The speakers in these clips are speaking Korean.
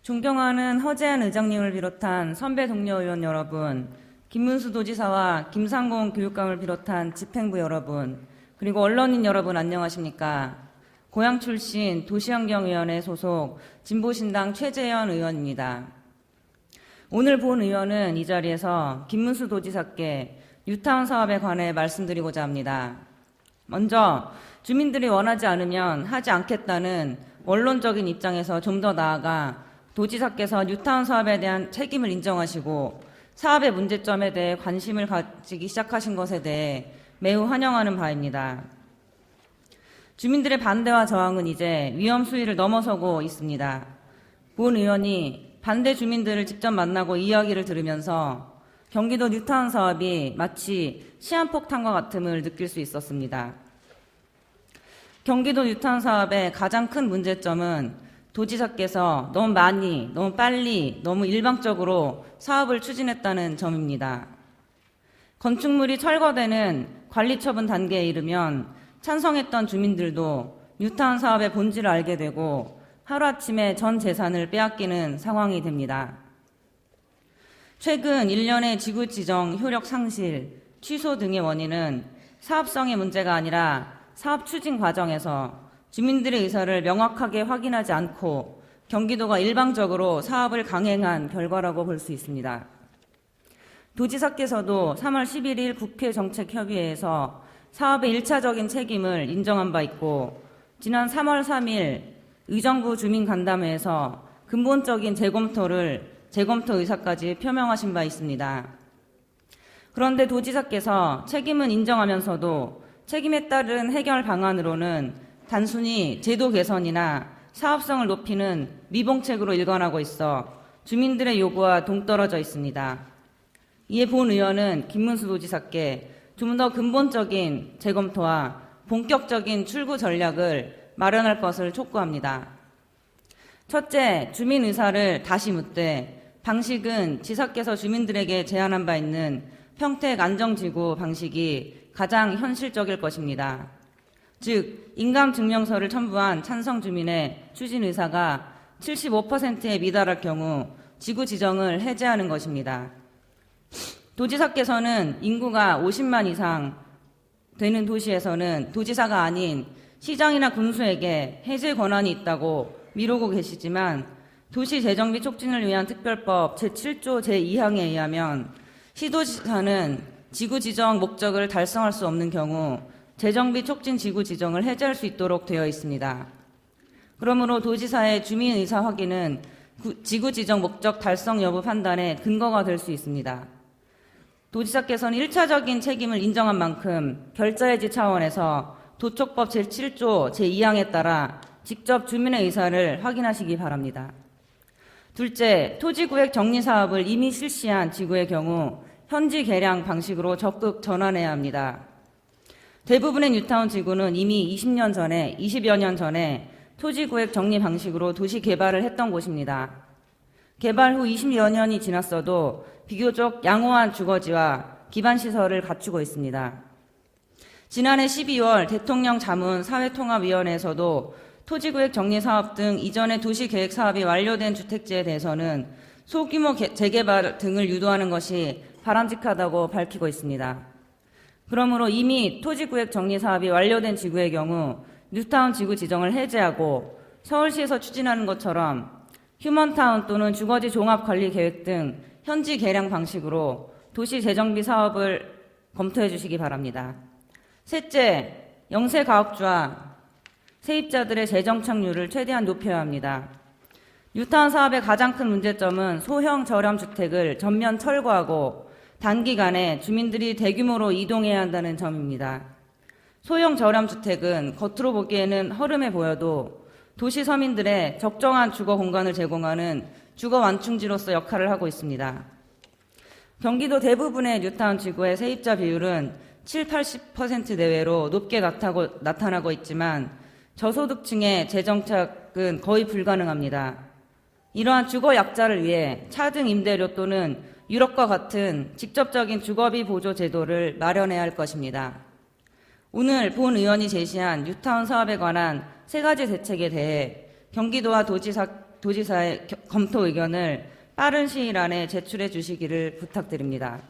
존경하는 허재한 의장님을 비롯한 선배 동료 의원 여러분, 김문수 도지사와 김상곤 교육감을 비롯한 집행부 여러분, 그리고 언론인 여러분 안녕하십니까? 고양 출신 도시환경위원회 소속 진보신당 최재현 의원입니다. 오늘 본 의원은 이 자리에서 김문수 도지사께 뉴타운 사업에 관해 말씀드리고자 합니다. 먼저 주민들이 원하지 않으면 하지 않겠다는 원론적인 입장에서 좀 더 나아가 도지사께서 뉴타운 사업에 대한 책임을 인정하시고 사업의 문제점에 대해 관심을 가지기 시작하신 것에 대해 매우 환영하는 바입니다. 주민들의 반대와 저항은 이제 위험 수위를 넘어서고 있습니다. 본 의원이 반대 주민들을 직접 만나고 이야기를 들으면서 경기도 뉴타운 사업이 마치 시한폭탄과 같음을 느낄 수 있었습니다. 경기도 뉴타운 사업의 가장 큰 문제점은 도지사께서 너무 많이, 너무 빨리, 너무 일방적으로 사업을 추진했다는 점입니다. 건축물이 철거되는 관리처분 단계에 이르면 찬성했던 주민들도 뉴타운 사업의 본질을 알게 되고 하루아침에 전 재산을 빼앗기는 상황이 됩니다. 최근 1년의 지구 지정 효력 상실, 취소 등의 원인은 사업성의 문제가 아니라 사업 추진 과정에서 주민들의 의사를 명확하게 확인하지 않고 경기도가 일방적으로 사업을 강행한 결과라고 볼 수 있습니다. 도지사께서도 3월 11일 국회 정책협의회에서 사업의 1차적인 책임을 인정한 바 있고 지난 3월 3일 의정부 주민간담회에서 근본적인 재검토 의사까지 표명하신 바 있습니다. 그런데 도지사께서 책임은 인정하면서도 책임에 따른 해결 방안으로는 단순히 제도 개선이나 사업성을 높이는 미봉책으로 일관하고 있어 주민들의 요구와 동떨어져 있습니다. 이에 본 의원은 김문수 도지사께 좀 더 근본적인 재검토와 본격적인 출구 전략을 마련할 것을 촉구합니다. 첫째, 주민 의사를 다시 묻되 방식은 지사께서 주민들에게 제안한 바 있는 평택 안정지구 방식이 가장 현실적일 것입니다. 즉, 인감증명서를 첨부한 찬성 주민의 추진 의사가 75%에 미달할 경우 지구 지정을 해제하는 것입니다. 도지사께서는 인구가 50만 이상 되는 도시에서는 도지사가 아닌 시장이나 군수에게 해제 권한이 있다고 미루고 계시지만 도시재정비 촉진을 위한 특별법 제7조 제2항에 의하면 시도지사는 지구 지정 목적을 달성할 수 없는 경우 재정비 촉진 지구 지정을 해제할 수 있도록 되어 있습니다. 그러므로 도지사의 주민 의사 확인은 지구 지정 목적 달성 여부 판단의 근거가 될 수 있습니다. 도지사께서는 1차적인 책임을 인정한 만큼 결자해지 차원에서 도촉법 제7조 제2항에 따라 직접 주민의 의사를 확인하시기 바랍니다. 둘째, 토지구획 정리사업을 이미 실시한 지구의 경우 현지 개량 방식으로 적극 전환해야 합니다. 대부분의 뉴타운 지구는 이미 20여 년 전에 토지구획 정리 방식으로 도시 개발을 했던 곳입니다. 개발 후 20여 년이 지났어도 비교적 양호한 주거지와 기반시설을 갖추고 있습니다. 지난해 12월 대통령 자문 사회통합위원회에서도 토지구획 정리사업 등 이전의 도시계획 사업이 완료된 주택지에 대해서는 소규모 재개발 등을 유도하는 것이 바람직하다고 밝히고 있습니다. 그러므로 이미 토지구획 정리사업이 완료된 지구의 경우 뉴타운 지구 지정을 해제하고 서울시에서 추진하는 것처럼 휴먼타운 또는 주거지 종합관리계획 등 현지 개량 방식으로 도시 재정비 사업을 검토해 주시기 바랍니다. 셋째, 영세가옥주와 세입자들의 재정 착률을 최대한 높여야 합니다. 뉴타운 사업의 가장 큰 문제점은 소형 저렴 주택을 전면 철거하고 단기간에 주민들이 대규모로 이동해야 한다는 점입니다. 소형 저렴 주택은 겉으로 보기에는 허름해 보여도 도시 서민들의 적정한 주거 공간을 제공하는 주거 완충지로서 역할을 하고 있습니다. 경기도 대부분의 뉴타운 지구의 세입자 비율은 70~80% 내외로 높게 나타나고 있지만 저소득층의 재정착은 거의 불가능합니다. 이러한 주거 약자를 위해 차등 임대료 또는 유럽과 같은 직접적인 주거비 보조 제도를 마련해야 할 것입니다. 오늘 본 의원이 제시한 뉴타운 사업에 관한 3가지 대책에 대해 경기도와 도지사 도지사의 검토 의견을 빠른 시일 안에 제출해 주시기를 부탁드립니다.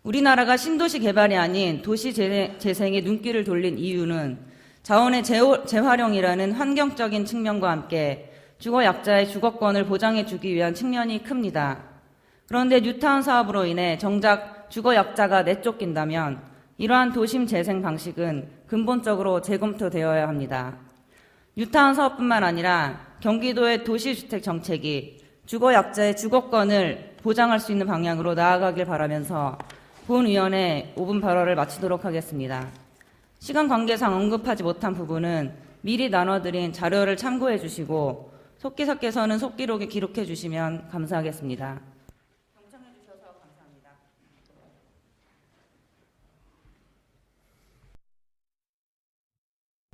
우리나라가 신도시 개발이 아닌 도시 재생에 눈길을 돌린 이유는 자원의 재활용이라는 환경적인 측면과 함께 주거 약자의 주거권을 보장해 주기 위한 측면이 큽니다. 그런데 뉴타운 사업으로 인해 정작 주거 약자가 내쫓긴다면 이러한 도심 재생 방식은 근본적으로 재검토되어야 합니다. 뉴타운 사업뿐만 아니라 경기도의 도시주택 정책이 주거 약자의 주거권을 보장할 수 있는 방향으로 나아가길 바라면서 본위원회 5분 발언을 마치도록 하겠습니다. 시간 관계상 언급하지 못한 부분은 미리 나눠드린 자료를 참고해 주시고 속기사께서는 속기록에 기록해 주시면 감사하겠습니다.